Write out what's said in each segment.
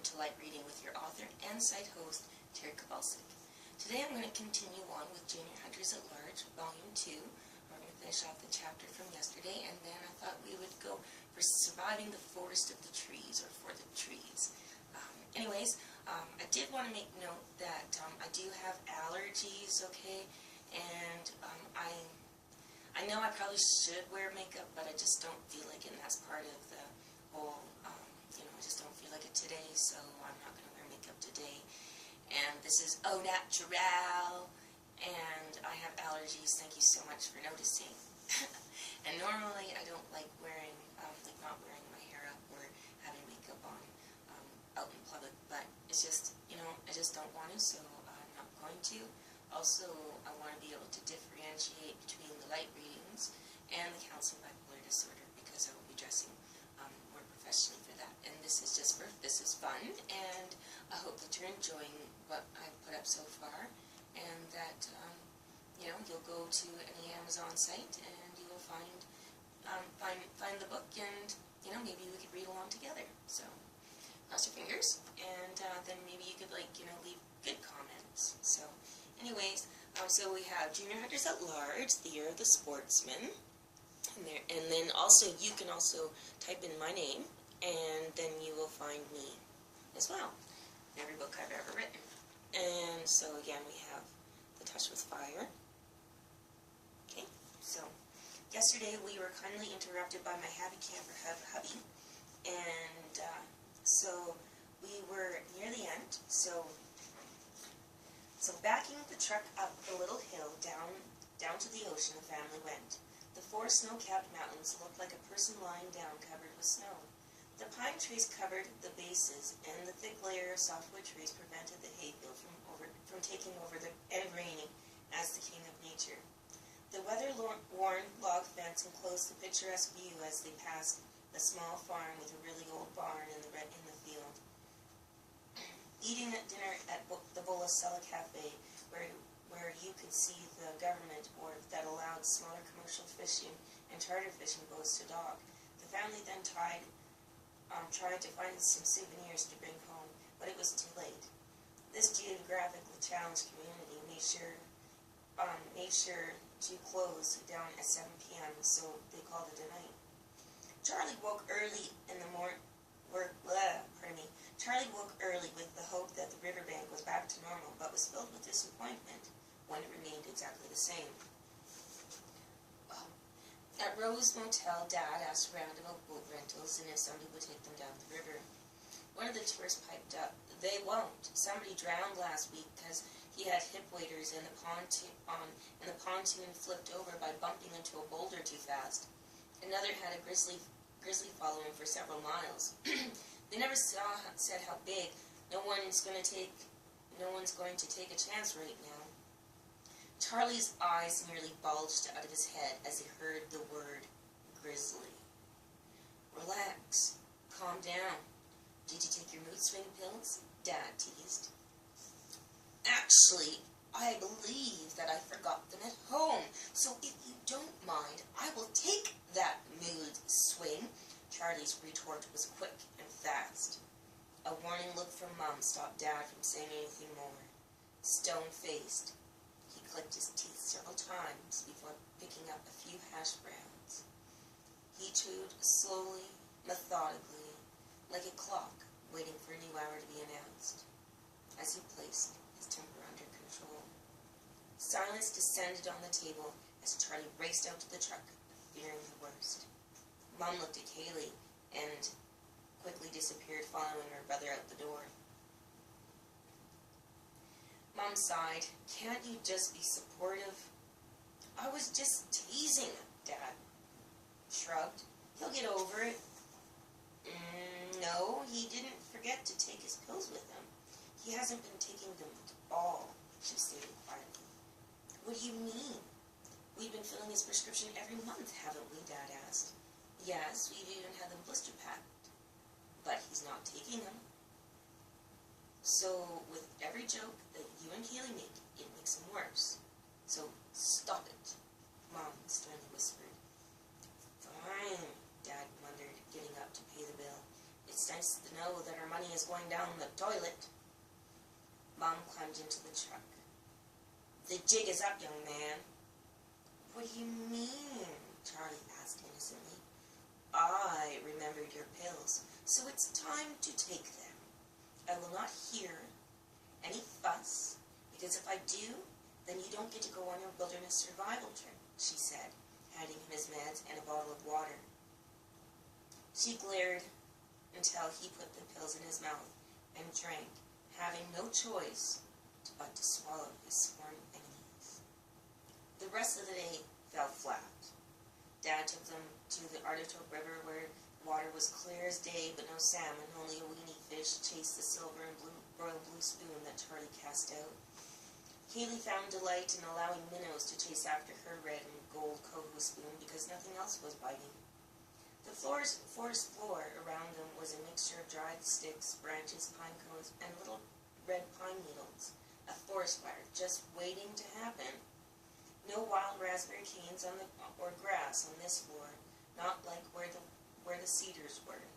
to Light Reading with your author and site host, Terri Kovalcik. Today I'm going to continue on with Junior Hunters at Large, Volume 2. We're going to finish off the chapter from yesterday, and then I thought we would go for Surviving the Forest of the Trees, or For the Trees. I did want to make note that I do have allergies, okay, and I know I probably should wear makeup, but I just don't feel like it, and that's part of the whole, I just don't feel like it today, so I'm not going to wear makeup today. And this is au naturel, and I have allergies. Thank you so much for noticing. And normally I don't like wearing, not wearing my hair up or having makeup on out in public, but it's just, I just don't want to, so I'm not going to. Also, I want to be able to differentiate between the light readings and the counseling bipolar disorder, because I will be dressing more professionally for that. And this is fun, and I hope that you're enjoying what I've put up so far, and that, you'll go to any Amazon site and you will find the book, and, maybe we could read along together. So, cross your fingers, and then maybe you could, leave good comments. So, anyways, so we have Junior Hunters at Large, the Year of the Sportsman, and then also, you can also type in my name, and then you will find me as well, in every book I've ever written. And so again, we have The Touch with Fire. Okay, so yesterday we were kindly interrupted by my happy camper hubby, and so we were near the end. So backing the truck up the little hill down to the ocean, the family went. The 4 snow-capped mountains looked like a person lying down covered with snow. The pine trees covered the bases, and the thick layer of softwood trees prevented the hayfield from taking over and reigning as the king of nature. The weather-worn log fence enclosed the picturesque view as they passed a small farm with a really old barn in the field. Eating at dinner at the Bolacella Cafe, where you could see the government board that allowed smaller commercial fishing and charter fishing boats to dock. The family then tried to find some souvenirs to bring home, but it was too late. This geographically challenged community made sure to close down at 7 p.m., so they called it a night. Charlie woke early with the hope that the riverbank was back to normal, but was filled with disappointment when it remained exactly the same. At Rose Motel, Dad asked around about boat rentals and if somebody would take them down the river. One of the tourists piped up, "They won't. Somebody drowned last week because he had hip waders and the pontoon flipped over by bumping into a boulder too fast. Another had a grizzly follow him for several miles. They never said how big. No one's going to take a chance right now." Charlie's eyes nearly bulged out of his head as he heard the word grizzly. "Relax. Calm down. Did you take your mood swing pills?" Dad teased. "Actually, I believe that I forgot them at home, so if you don't mind, I will take that mood swing." Charlie's retort was quick and fast. A warning look from Mom stopped Dad from saying anything more. Stone-faced, he clicked his teeth several times before picking up a few hash browns. He chewed slowly, methodically, like a clock waiting for a new hour to be announced, as he placed his temper under control. Silence descended on the table as Charlie raced out to the truck, fearing the worst. Mom looked at Kaylee and quickly disappeared, following her brother out the door. Mom sighed. "Can't you just be supportive?" "I was just teasing," Dad shrugged. "He'll get over it." "No, he didn't forget to take his pills with him. He hasn't been taking them at all," she stated quietly. "What do you mean? We've been filling his prescription every month, haven't we?" Dad asked. "Yes, we've even had them blister packed, but he's not taking them. So, with every joke that you and Kaylee make, it makes him worse. So, stop it," Mom sternly whispered. "Fine," Dad muttered, getting up to pay the bill. "It's It's nice to know that our money is going down the toilet. Mom climbed into the truck. The jig is up, young man. What do you mean? Charlie asked innocently. I remembered your pills, so it's time to take them. I will not hear any fuss, because if I do, then you don't get to go on your wilderness survival trip, she said, handing him his meds and a bottle of water. She glared until he put the pills in his mouth and drank, having no choice but to swallow his sworn enemies. The rest of the day fell flat. Dad took them to the Artichoke River where water was clear as day but no salmon, only a weeny fish chased the silver and royal blue spoon that Charlie cast out. Haley found delight in allowing minnows to chase after her red and gold coho spoon because nothing else was biting. The forest floor around them was a mixture of dried sticks, branches, pine cones, and little red pine needles. A forest fire just waiting to happen. No wild raspberry canes or grass on this floor, not like where the cedars were.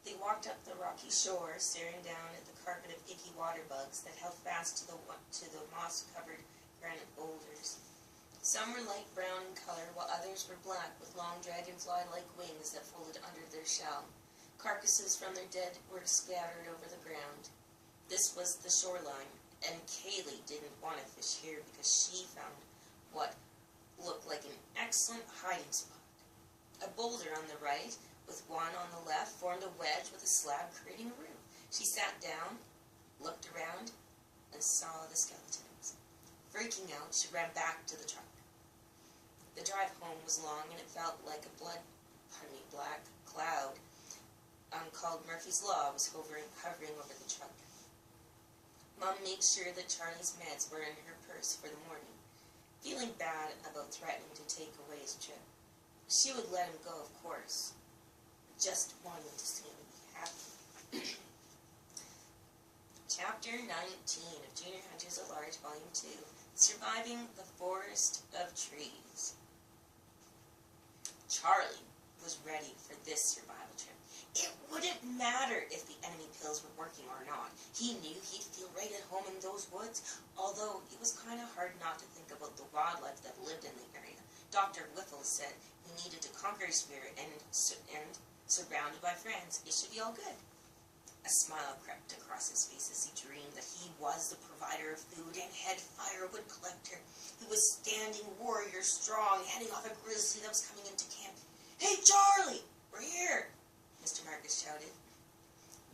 They walked up the rocky shore, staring down at the carpet of icky water bugs that held fast to the moss-covered granite boulders. Some were light brown in color, while others were black with long dragonfly-like wings that folded under their shell. Carcasses from their dead were scattered over the ground. This was the shoreline, and Kaylee didn't want to fish here because she found what looked like an excellent hiding spot. A boulder on the right, with one on the left, formed a wedge with a slab creating a roof. She sat down, looked around, and saw the skeletons. Freaking out, she ran back to the truck. The drive home was long, and it felt like a black cloud called Murphy's Law was hovering over the truck. Mom made sure that Charlie's meds were in her purse for the morning, feeling bad about threatening to take away his trip. She would let him go, of course, just wanting to see him be happy. Chapter 19 of Junior Hunters at Large, Volume 2, Surviving the Forest of Trees. Charlie was ready for this survival trip. It wouldn't matter if the enemy pills were working or not. He knew he'd feel right at home in those woods, although it was kind of hard not to think about the wildlife that lived in the area. Dr. Whiffle said he needed to conquer his fear and surrounded by friends, it should be all good. A smile crept across his face as he dreamed that he was the provider of food and head firewood collector who was standing warrior strong, heading off a grizzly that was coming into camp. Hey, Charlie! We're here! Mr. Marcus shouted.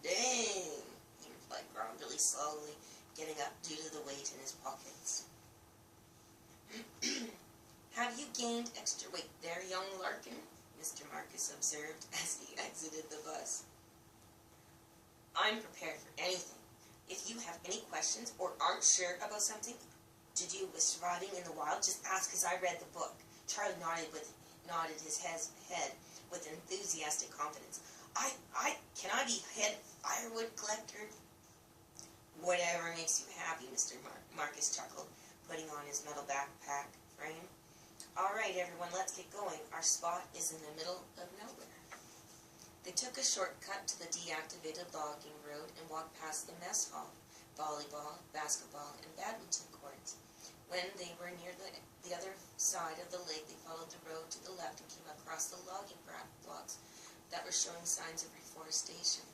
Dang, he replied grumpily, slowly getting up due to the weight in his pockets. Have you gained extra weight there, young Larkin? Mr. Marcus observed as he exited the bus. I'm prepared for anything. If you have any questions or aren't sure about something to do with surviving in the wild, just ask as I read the book. Charlie nodded his head with enthusiastic confidence. Can I be head firewood collector? Whatever makes you happy, Mr. Marcus chuckled, putting on his metal backpack frame. All right, everyone, let's get going. Our spot is in the middle of nowhere. They took a shortcut to the deactivated logging road and walked past the mess hall, volleyball, basketball, and badminton courts. When they were near the other side of the lake, they followed the road to the left and came across the logging blocks that were showing signs of reforestation.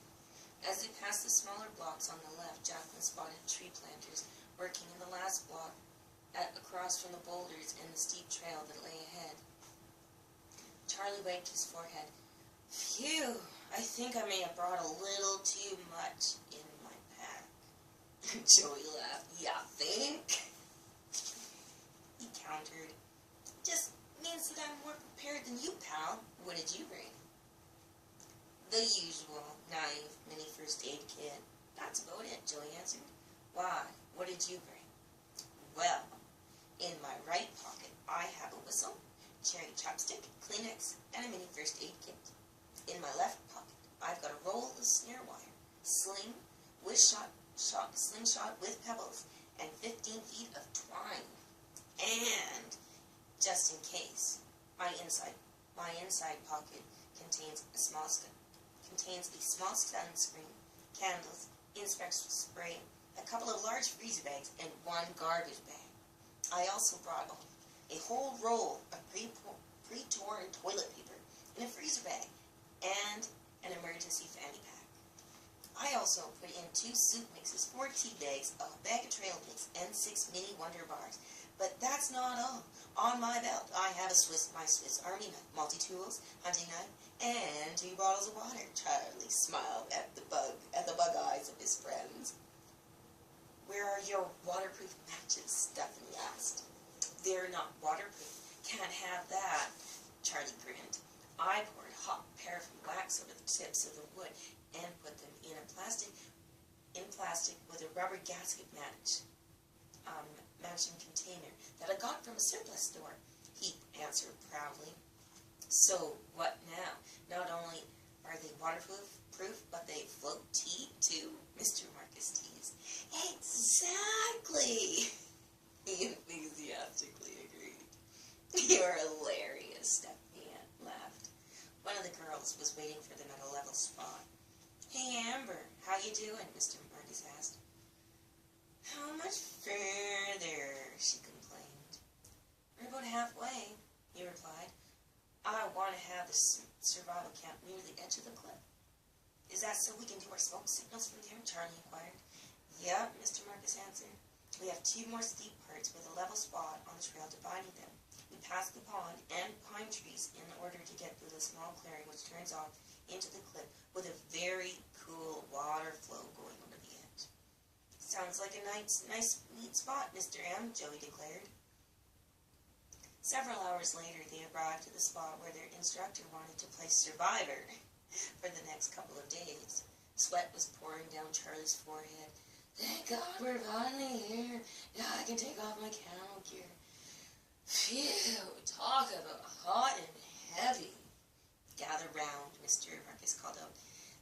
As they passed the smaller blocks on the left, Jacqueline spotted tree planters working in the last block across from the boulders and the steep trail that lay ahead. Charlie wiped his forehead. Phew, I think I may have brought a little too much in my pack. Joey laughed. Yeah, think? He countered. Just means that I'm more prepared than you, pal. What did you bring? The usual, naive mini first aid kit. That's about it, Joey answered. Why? What did you bring? Well, in my right pocket, I have a whistle, cherry chopstick, Kleenex, and a mini first aid kit. In my left pocket, I've got a roll of snare wire, slingshot with pebbles, and 15 feet of twine. And, just in case, my inside pocket contains a small contains a small sunscreen, candles, inspection spray, a couple of large freezer bags, and one garbage bag. I also brought a whole roll of pre-torn toilet paper in a freezer bag and an emergency fanny pack. I also put in 2 soup mixes, 4 tea bags, a bag of trail mix, and 6 mini Wonder Bars. But that's not all. On my belt, I have my Swiss Army knife, multi-tools, hunting knife, and 2 bottles of water. Charlie smiled at the bug eyes of his friends. Where are your waterproof matches? Stephanie asked. They're not waterproof. Can't have that. Charlie grinned. I poured hot paraffin wax over the tips of the wood and put them in plastic with a rubber gasket matching container that I got from a surplus store, he answered proudly. So what now? Not only are they waterproof, but they float tea too, Mr. Marcus teased. Exactly, he enthusiastically agreed. You're hilarious, Stephanie laughed. One of the girls was waiting for them at a level spot. Hey, Amber, how you doing? Mr. Marcus asked. How much further? She complained. We're about halfway, he replied. I want to have the survival camp near the edge of the cliff. Is that so we can do our smoke signals from there? Charlie inquired. Yep, Mr. Marcus answered. We have 2 more steep parts with a level spot on the trail dividing them. We pass the pond and pine trees in order to get through the small clearing which turns off into the cliff with a very cool water flow going over the edge. Sounds like a nice, neat spot, Mr. M, Joey declared. Several hours later, they arrived at the spot where their instructor wanted to play Survivor for the next couple of days. Sweat was pouring down Charlie's forehead. Thank God we're finally here. Now I can take off my camel gear. Phew, talk about hot and heavy. Gather round, Mr. Marcus called out.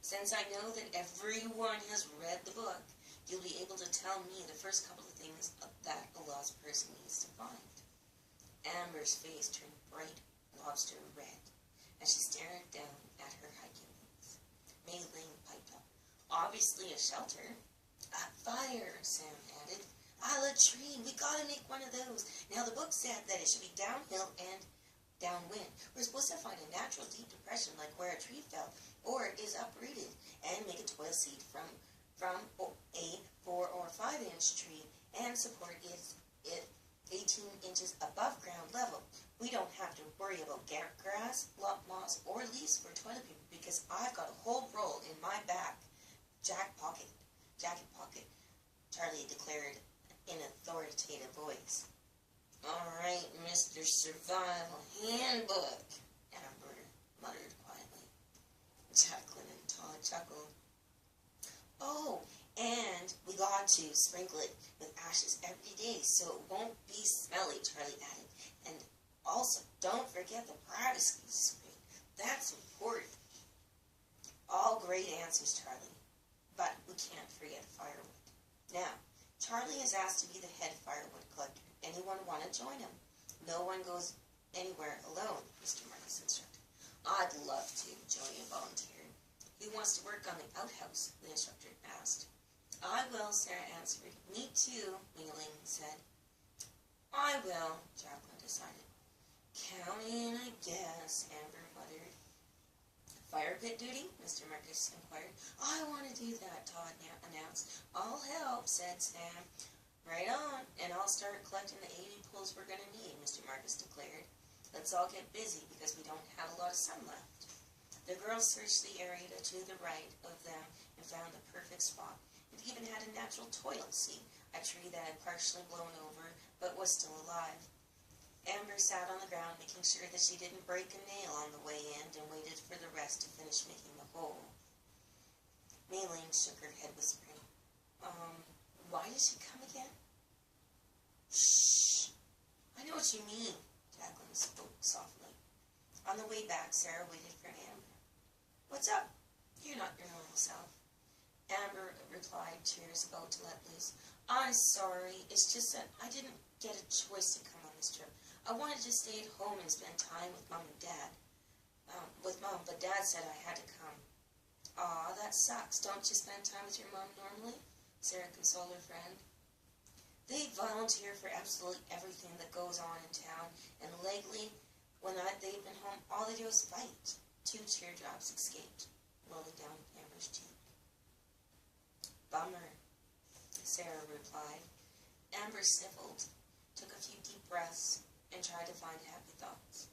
Since I know that everyone has read the book, you'll be able to tell me the first couple of things that a lost person needs to find. Amber's face turned bright lobster red as she stared down at her hiking boots. May Lane piped up. Obviously a shelter. A fire, Sam added. A latrine. We gotta make one of those. Now the book said that it should be downhill and downwind. We're supposed to find a natural deep depression like where a tree fell or is uprooted and make a toil seat from a 4 or 5 inch tree and support it 18 inches above ground level. We don't have to worry about grass, moss, or leaves for toilet paper because I've got a whole roll in my back jacket pocket, Charlie declared in an authoritative voice. All right, Mr. Survival Handbook, Amber muttered quietly. Jacqueline and Todd chuckled. Oh, and we got to sprinkle it with ashes every day so it won't be smelly, Charlie added. And also, don't forget the privacy screen. That's important. All great answers, Charlie. But we can't forget firewood. Now, Charlie is asked to be the head firewood collector. Anyone want to join him? No one goes anywhere alone, Mr. Marcus instructed. I'd love to, Joey volunteered. Who wants to work on the outhouse? The instructor asked. I will, Sarah answered. Me too, Mingling said. I will, Jacqueline decided. Count in, I guess, Amber muttered. Fire pit duty? Mr. Marcus inquired. I want to do that, Todd announced. I'll help, said Sam. Right on, and I'll start collecting the 80 poles we're going to need, Mr. Marcus declared. Let's all get busy because we don't have a lot of sun left. The girls searched the area to the right of them and found the perfect spot. It even had a natural toilet seat, a tree that had partially blown over but was still alive. Amber sat on the ground, making sure that she didn't break a nail on the way in, and waited for the rest to finish making the hole. Maylene shook her head, whispering, why did she come again? Shh! I know what you mean, Jacqueline spoke softly. On the way back, Sarah waited for Amber. What's up? You're not your normal self. Amber replied, tears about to let loose. I'm sorry. It's just that I didn't get a choice to come on this trip. I wanted to stay at home and spend time with Mom and Dad. With Mom, but Dad said I had to come. That sucks. Don't you spend time with your mom normally? Sarah consoled her friend. They volunteer for absolutely everything that goes on in town, and lately, when they've been home, all they do is fight. 2 teardrops escaped, rolling down Amber's cheek. Bummer, Sarah replied. Amber sniffled, took a few deep breaths, and tried to find happy thoughts.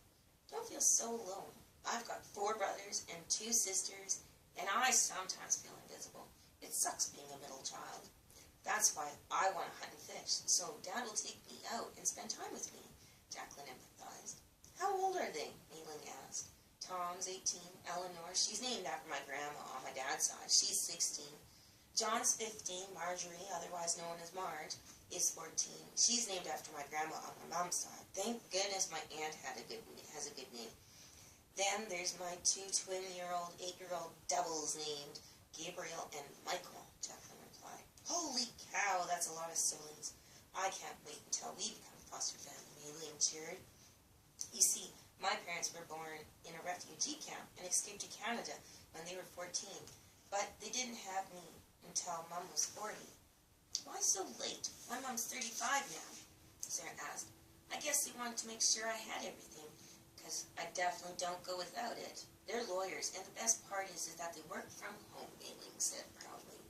Don't feel so alone. I've got 4 brothers and 2 sisters, and I sometimes feel invisible. It sucks being a middle child. That's why I want to hunt and fish, so Dad will take me out and spend time with me, Jacqueline empathized. How old are they? Aileen asked. Tom's 18. Eleanor, she's named after my grandma on my dad's side. She's 16. John's 15. Marjorie, otherwise known as Marge, is 14. She's named after my grandma on my mom's side. Thank goodness my aunt has a good name. Then there's my 2 twin-year-old, 8-year-old doubles named Gabriel and Michael, Jacqueline replied. Holy cow, that's a lot of siblings. I can't wait until we become a foster family, Aileen cheered. You see, my parents were born in a refugee camp and escaped to Canada when they were 14, but they didn't have me until Mom was 40. Why so late? My mom's 35 now, Sarah asked. I guess they wanted to make sure I had everything, because I definitely don't go without it. They're lawyers, and the best part is that they work from home, Aileen said proudly.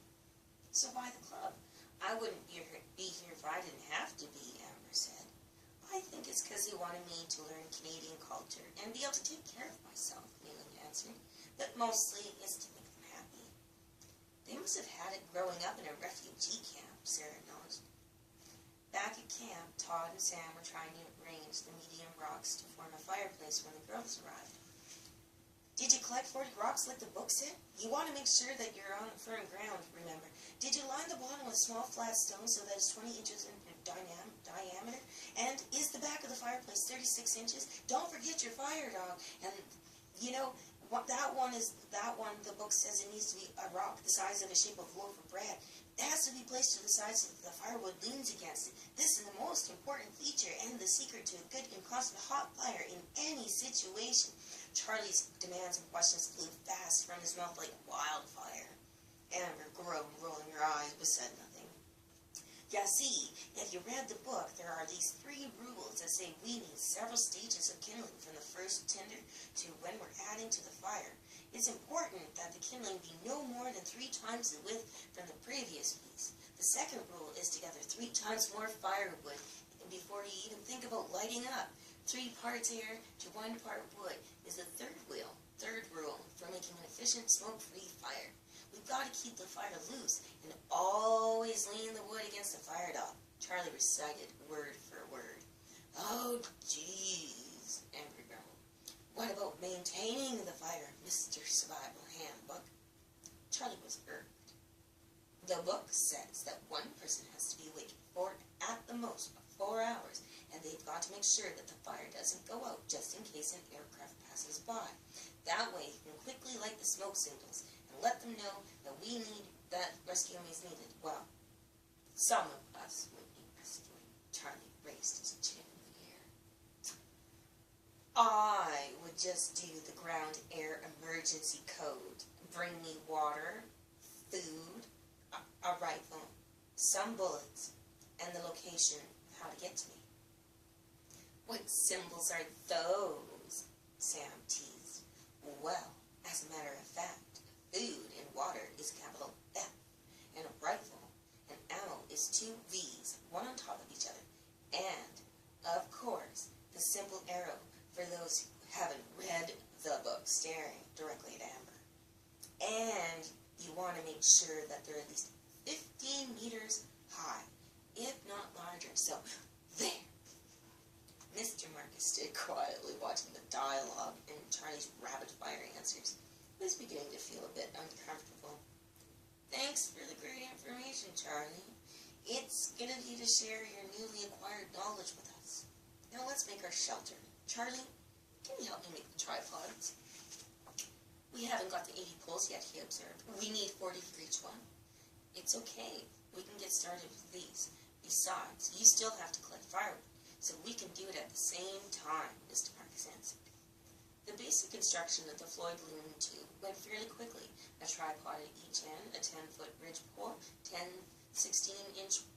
So why the club? I wouldn't be here if I didn't have to be, Amber said. I think it's because they wanted me to learn Canadian culture and be able to take care of myself, Aileen answered. But mostly it's to make them happy. They must have had it growing up in a refugee camp, Sarah acknowledged. Back at camp, Todd and Sam were trying to arrange the medium rocks to form a fireplace when the girls arrived. Did you collect 40 rocks like the book said? You want to make sure that you're on firm ground, remember. Did you line the bottom with small flat stones so that it's 20 inches in diameter? And is the back of the fireplace 36 inches? Don't forget your fire dog. And, you know, that one, the book says it needs to be a rock the size of a shape of loaf of bread. It has to be placed to the side so that the firewood leans against it. This is the most important feature and the secret to a good and constant hot fire in any situation. Charlie's demands and questions flew fast from his mouth like wildfire. Amber groaned, rolling her eyes, but said nothing. Yeah, see, if you read the book, there are these 3 rules that say we need several stages of kindling from the first tinder to when we're adding to the fire. It's important that the kindling be no more than 3 times the width from the previous piece. The second rule is to gather 3 times more firewood before you even think about lighting up. 3 parts air to 1 part wood is the third rule for making an efficient smoke-free fire. We've got to keep the fire loose and always lean the wood against the fire dog. Charlie recited word for word. Oh, geez, Amber grumbled. What about maintaining the fire, Mr. Survival Handbook? Charlie was irked. The book says that one person has to be awake for at the most 4 hours, and they've got to make sure that the fire doesn't go out just in case an aircraft passes by. That way you can quickly light the smoke signals and let them know that rescuing is needed. Well, some of us would need rescuing. Charlie raised his chin in the air. I would just do the ground air emergency code. Bring me water, food, a rifle, some bullets, and the location of how to get to me. What symbols are those? Sam teased. Well, as a matter of fact, food and water is capital F, and a rifle and ammo is 2 V's, one on top of each other. And, of course, the simple arrow for those who haven't read the book, staring directly at Amber. And you want to make sure that they're at least 15 meters high, if not larger. So, there. Mr. Marcus stood quietly watching the dialogue and Charlie's rapid-fire answers. He was beginning to feel a bit uncomfortable. Thanks for the great information, Charlie. It's good of you to share your newly acquired knowledge with us. Now let's make our shelter. Charlie, can you help me make the tripods? We haven't got the 80 poles yet, he observed. We need 40 for each one. It's okay. We can get started with these. Besides, you still have to collect firewood, so we can do it at the same time, Mr. Marcus answered. The basic construction of the Floyd loom tube went fairly quickly. A tripod at each end, a 10-foot ridge pole, 10 16-inch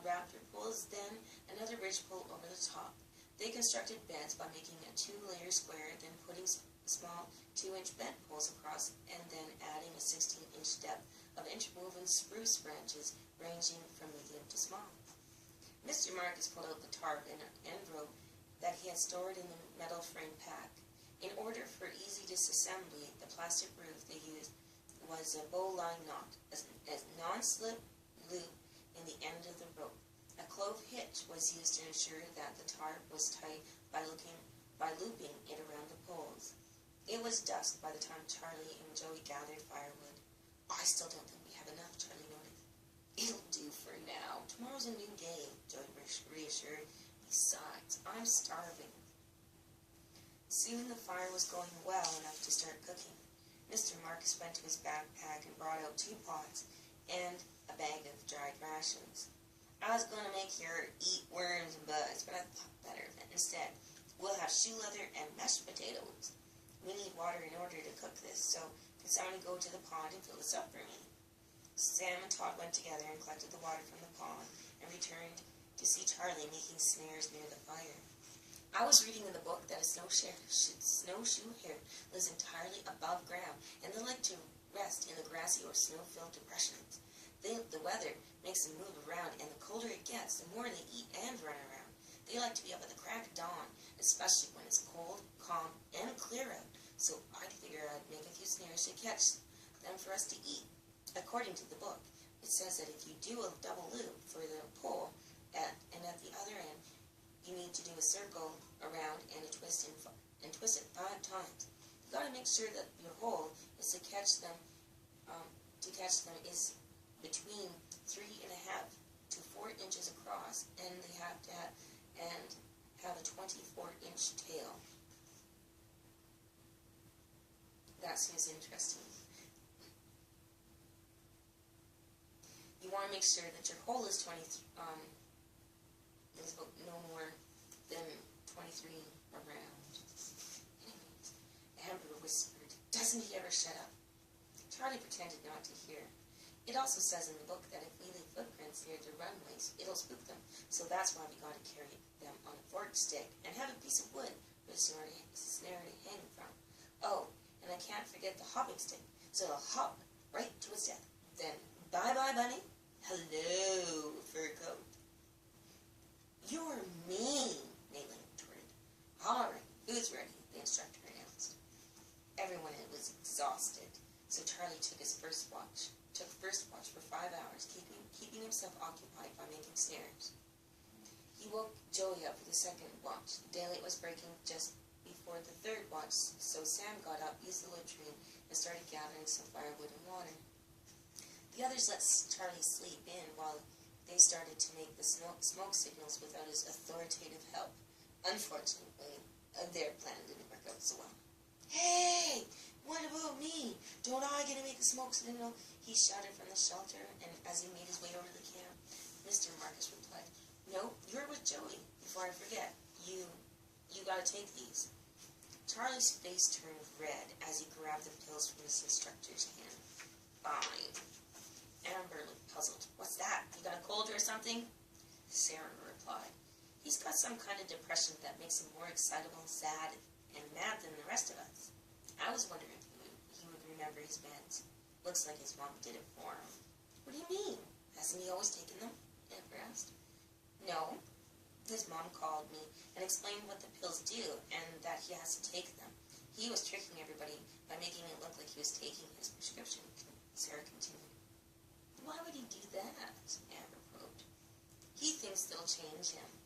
raptor poles, then another ridge pole over the top. They constructed beds by making a 2-layer square, then putting small 2-inch bed poles across, and then adding a 16-inch depth of interwoven spruce branches ranging from medium to small. Mr. Marcus pulled out the tarp and rope that he had stored in the metal frame pack. In order for easy disassembly, the plastic roof they used was a bowline knot, a non-slip loop in the end of the rope. A clove hitch was used to ensure that the tarp was tight by looping it around the poles. It was dusk by the time Charlie and Joey gathered firewood. I still don't think we have enough, Charlie noted. It'll do for now. Tomorrow's a new day, Joey reassured. Besides, I'm starving. Soon the fire was going well enough to start cooking. Mr. Marcus went to his backpack and brought out 2 pots and a bag of dried rations. I was going to make her eat worms and bugs, but I thought better of it. Instead, we'll have shoe leather and mashed potatoes. We need water in order to cook this, so can somebody go to the pond and fill this up for me? Sam and Todd went together and collected the water from the pond and returned to see Charlie making snares near the fire. I was reading in the book that a snowshoe hare lives entirely above ground, and they like to rest in the grassy or snow-filled depressions. The weather makes them move around, and the colder it gets, the more they eat and run around. They like to be up at the crack of dawn, especially when it's cold, calm, and clear out. So I figured I'd make a few snares to catch them for us to eat. According to the book, it says that if you do a double loop for the pole, and at the other end, you need to do a circle around and twist it 5 times. You got to make sure that your hole is to catch them is between 3.5 to 4 inches across, and they have to have a 24-inch tail. That seems interesting. You want to make sure that your hole is is about no more than 23 around. Anyways, Amber whispered, "Doesn't he ever shut up?" Charlie pretended not to hear. It also says in the book that if we leave footprints near the runways, it'll spook them. So that's why we got to carry them on a forked stick and have a piece of wood for the snare to hang from. Oh, and I can't forget the hopping stick, so it'll hop right to its death. Then, bye-bye, bunny. Hello, fur coat. You're mean, Maitland retorted. All right, food's ready, the instructor announced. Everyone was exhausted, so Charlie took first watch for 5 hours, keeping himself occupied by making snares. He woke Joey up for the second watch. Daylight was breaking just before the third watch, so Sam got up, used the latrine, and started gathering some firewood and water. The others let Charlie sleep in while they started to make the smoke signals without his authoritative help. Unfortunately, their plan didn't work out so well. "Hey, what about me? Don't I get to make the smoke signal?" he shouted from the shelter, and as he made his way over to the camp, Mr. Marcus replied, "No, you're with Joey. Before I forget, you gotta take these." Charlie's face turned red as he grabbed the pills from his instructor's hand. "Fine." Amber looked puzzled. "What's that? You got a cold or something?" Sarah replied, "He's got some kind of depression that makes him more excitable, sad, and mad than the rest of us. I was wondering if he would remember his meds. Looks like his mom did it for him." "What do you mean? Hasn't he always taken them?" Amber asked. "No. His mom called me and explained what the pills do and that he has to take them. He was tricking everybody by making it look like he was taking his prescription," Sarah continued. "Why would he do that?" Amber probed. "He thinks they'll change him.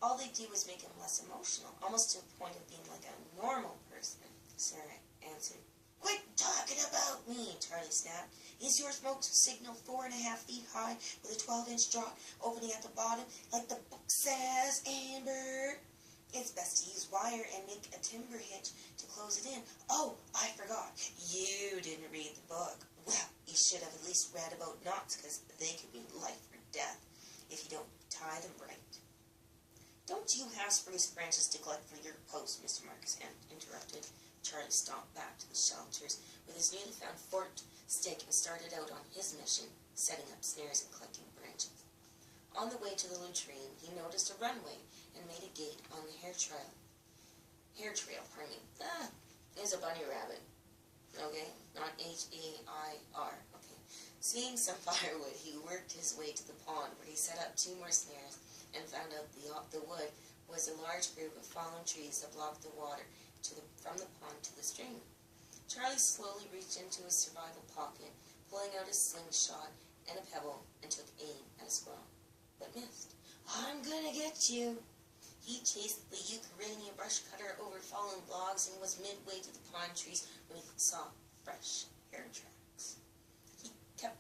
All they do is make him less emotional, almost to the point of being like a normal person," Sarah answered. "Quit talking about me," Charlie snapped. "Is your smoke signal 4.5 feet high with a 12-inch drop opening at the bottom like the book says, Amber? It's best to use wire and make a timber hitch to close it in. Oh, I forgot. You didn't read the book. Well, you should have at least read about knots, because they could mean life or death if you don't tie them right." Don't you have spruce branches to collect for your post, Mr. Marcus interrupted. Charlie stomped back to the shelters with his newly found forked stick and started out on his mission, setting up snares and collecting branches. On the way to the latrine, he noticed a runway and made a gate on the hair trail. There's a bunny rabbit. Okay, not H-A-I-R. Okay. Seeing some firewood, he worked his way to the pond where he set up 2 more snares and found out the wood was a large group of fallen trees that blocked the water from the pond to the stream. Charlie slowly reached into his survival pocket, pulling out his slingshot and a pebble, and took aim at a squirrel, but missed. I'm gonna get you. He chased the Ukrainian brush cutter over fallen logs and was midway to the pine trees when he saw fresh hair tracks.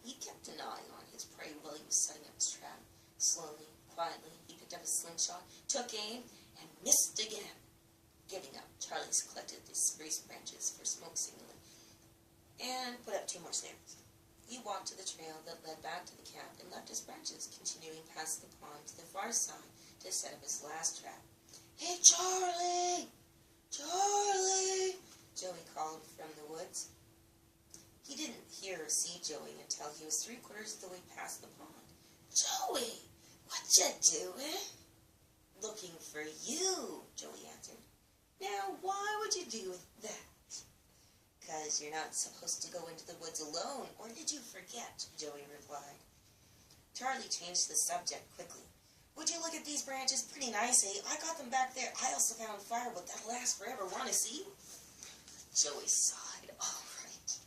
He kept an eye on his prey while he was setting up his trap. Slowly, quietly, he picked up his slingshot, took aim, and missed again. Giving up, Charlie collected the spruce branches for smoke signaling and put up 2 more snares. He walked to the trail that led back to the camp and left his branches, continuing past the pond to the far side to set up his last trap. Hey, Charlie! Charlie! Joey called from the woods. He didn't hear or see Joey until he was 3/4 of the way past the pond. Joey! What you doing? Looking for you, Joey answered. Now, why would you do that? 'Cause you're not supposed to go into the woods alone, or did you forget? Joey replied. Charlie changed the subject quickly. Would you look at these branches? Pretty nice, eh? I got them back there. I also found firewood that'll last forever. Want to see? Joey sighed. All right.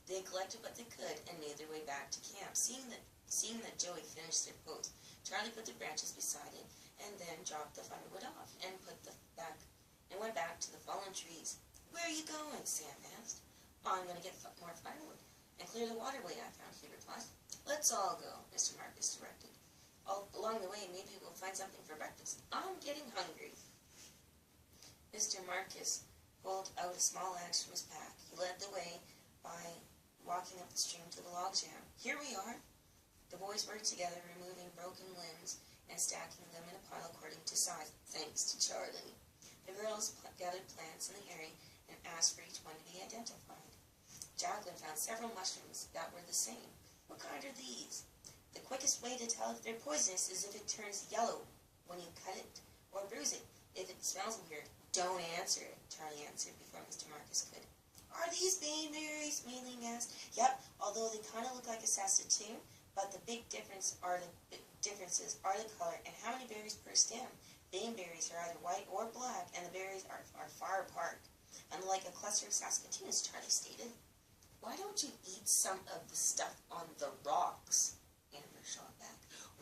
They collected what they could and made their way back to camp. Seeing that Joey finished their post, Charlie put the branches beside him and then dropped the firewood off and went back to the fallen trees. Where are you going? Sam asked. I'm going to get more firewood and clear the waterway I found, he replied. Let's all go, Mr. Marcus directed. Along the way, maybe we'll find something for breakfast. I'm getting hungry. Mr. Marcus pulled out a small axe from his pack. He led the way by walking up the stream to the log jam. Here we are. The boys worked together, removing broken limbs and stacking them in a pile according to size, thanks to Charlie. The girls gathered plants in the area and asked for each one to be identified. Jacqueline found several mushrooms that were the same. What kind are these? The quickest way to tell if they're poisonous is if it turns yellow when you cut it or bruise it. If it smells weird, don't answer it, Charlie answered before Mr. Marcus could. Are these baneberries? Mei-Ling asked. Yep, although they kind of look like a saskatoon, but the big differences are the color and how many berries per stem. Baneberries are either white or black, and the berries are far apart, unlike a cluster of saskatoons, Charlie stated. Why don't you eat some of the stuff on the rocks? Amber shot back.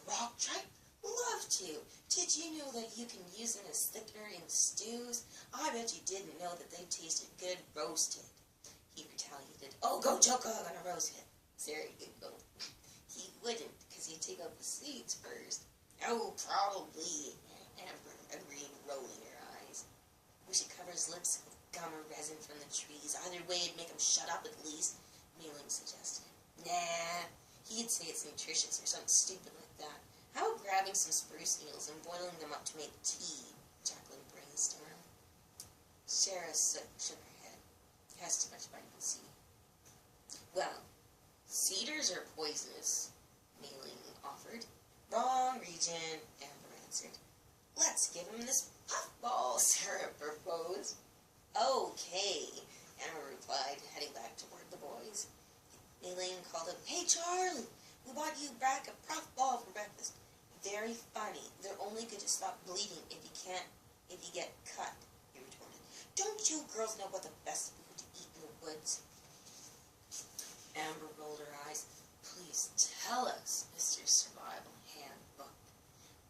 Rock tripe? Love to. Did you know that you can use them as thickener in stews? I bet you didn't know that they tasted good roasted. He retaliated. Oh, go choke on a roast hit. There you go. He wouldn't, because he'd take out the seeds first. Oh, probably. Amber agreed, rolling her eyes. We should cover his lips with gum or resin from the trees. Either way, it'd make him shut up at least, Mei-Ling suggested. Nah, he'd say it's nutritious or something stupid like that. How about grabbing some spruce needles and boiling them up to make tea? Jacqueline brainstormed. Sarah shook her head. Has too much vitamin C. Well, cedars are poisonous, Mei-Ling offered. Wrong region, Amber answered. Let's give him this puffball, Sarah proposed. Okay, Amber replied, heading back toward the boys. Mei-Ling called up, Hey, Charlie, we bought you back a puffball for breakfast. Very funny. They're only good to stop bleeding if you get cut, he retorted. Don't you girls know what the best food to eat in the woods? Amber rolled her eyes. Please tell us, Mr. Survival Handbook.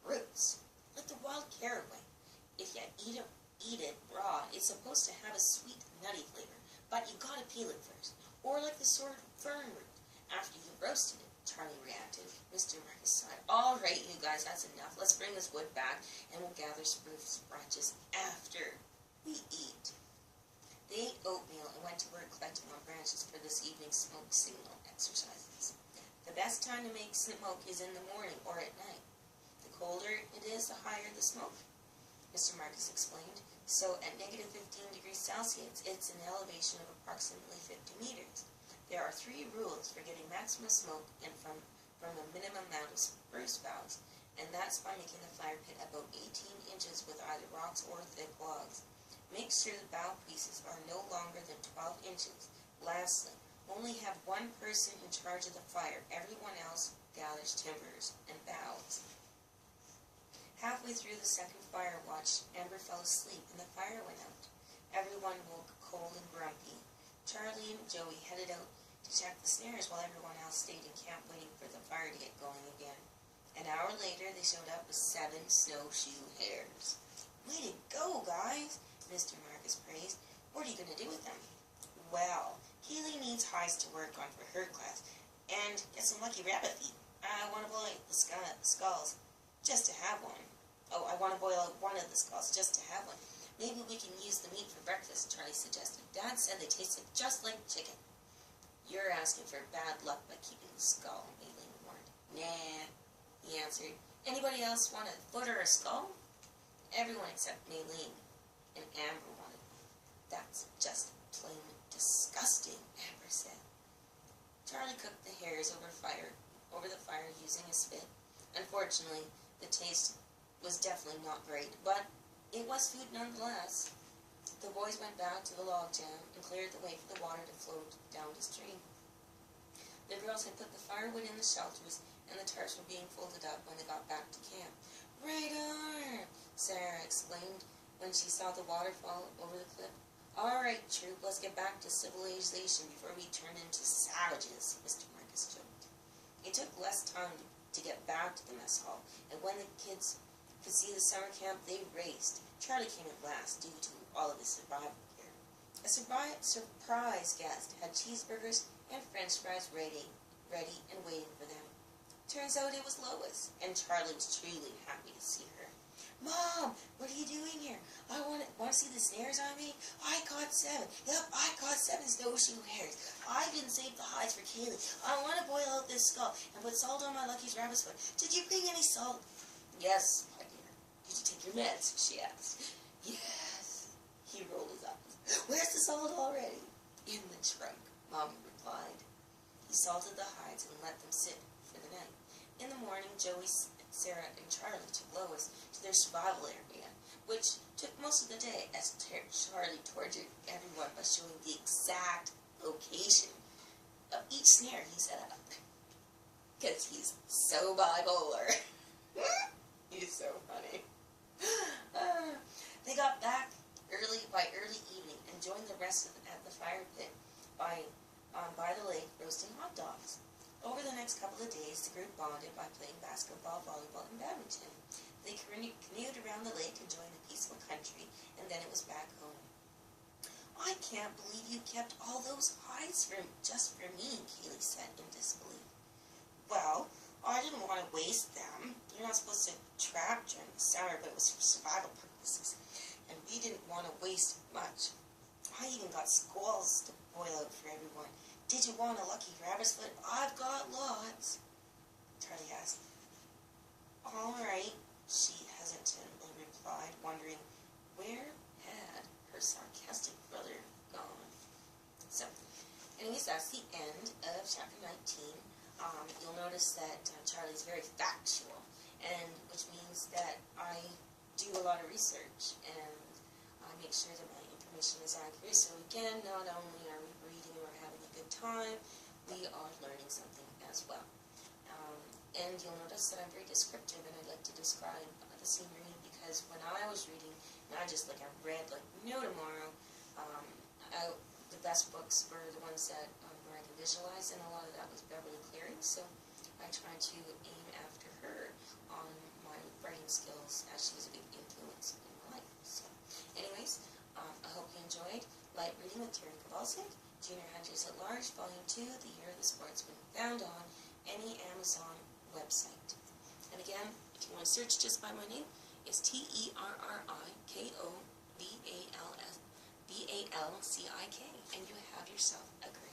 Roots, like the wild caraway. If you eat it raw, it's supposed to have a sweet, nutty flavor, but you gotta peel it first. Or like the sort of fern root, after you've roasted it, Charlie reacted. Mr. Marcus sighed. All right, you guys, that's enough. Let's bring this wood back, and we'll gather spruce branches after we eat. They ate oatmeal and went to work collecting on branches for this evening's smoke signal exercises. The best time to make smoke is in the morning or at night. The colder it is, the higher the smoke, Mr. Marcus explained. So at negative 15 degrees Celsius, it's an elevation of approximately 50 meters. There are 3 rules for getting maximum smoke in from a minimum amount of spruce boughs, and that's by making the fire pit about 18 inches with either rocks or thick logs. Make sure the bough pieces are no longer than 12 inches. Lastly, only have one person in charge of the fire. Everyone else gathers timbers and boughs. Halfway through the second fire watch, Amber fell asleep and the fire went out. Everyone woke cold and grumpy. Charlie and Joey headed out to check the snares while everyone else stayed in camp waiting for the fire to get going again. An hour later, they showed up with 7 snowshoe hares. Way to go, guys, Mr. Marcus praised. What are you going to do with them? Well, Keely needs hides to work on for her class, and get some lucky rabbit feet. I want to boil the skulls, just to have one. Oh, I want to boil one of the skulls, just to have one. Maybe we can use the meat for breakfast, Charlie suggested. Dad said they tasted just like chicken. You're asking for bad luck by keeping the skull, Maylene warned. Nah, he answered. Anybody else want a foot or a skull? Everyone except Maylene and Amber wanted one. That's just plain disgusting, Amber said. Charlie cooked the hares over the fire using a spit. Unfortunately, the taste was definitely not great, but it was food nonetheless. The boys went back to the log jam and cleared the way for the water to flow down the stream. The girls had put the firewood in the shelters, and the tarps were being folded up when they got back to camp. Right on, Sarah exclaimed when she saw the waterfall over the cliff. All right, troop, let's get back to civilization before we turn into savages, Mr. Marcus joked. It took less time to get back to the mess hall, and when the kids could see the summer camp, they raced. Charlie came at last due to all of his survival gear. A surprise guest had cheeseburgers and french fries ready and waiting for them. Turns out it was Lois, and Charlie was truly happy to see her. Mom, what are you doing here? I want to see the snares I made? I caught 7. Yep, I caught 7 snowshoe hares. I didn't save the hides for Kaylee. I want to boil out this skull and put salt on my Lucky's rabbit's foot. Did you bring any salt? Yes, my dear. Did you take your meds? She asked. Yes. He rolled his eyes. Where's the salt already? In the trunk, Mom replied. He salted the hides and let them sit for the night. In the morning, Joey, Sarah, and Charlie took Lois to their survival area, which took most of the day as Charlie tortured everyone by showing the exact location of each snare he set up. Because he's so bipolar. He's so funny. They got back by early evening and joined the rest at the fire pit by the lake roasting hot dogs. Over the next couple of days, the group bonded by playing basketball, volleyball, and badminton. They canoed around the lake, enjoying the peaceful country, and then it was back home. I can't believe you kept all those hides just for me, Kaylee said in disbelief. Well, I didn't want to waste them. You're not supposed to trap during the summer, but it was for survival purposes. And we didn't want to waste much. I even got squalls to boil out for everyone. Did you want a lucky rabbit's foot? I've got lots, Charlie asked. All right, she hesitantly replied, wondering where had her sarcastic brother gone. So, anyways, that's the end of chapter 19. You'll notice that Charlie's very factual, and which means that I do a lot of research, and I make sure that my information is accurate. So again, not only are we reading or having a good time, we are learning something as well. And you'll notice that I'm very descriptive, and I like to describe the scenery, because when I was reading, and I read like no tomorrow, the best books were the ones that where I could visualize, and a lot of that was Beverly Cleary, so I tried to aim after her on my writing skills, as she was a big influence in my life. So, anyways, I hope you enjoyed Light Reading with Terri Kovalcik, Junior Hunters at Large, Volume 2, The Year of the Sportsman, found on any Amazon website. And again, if you want to search just by my name, it's Terrikovalcik, and you have yourself a great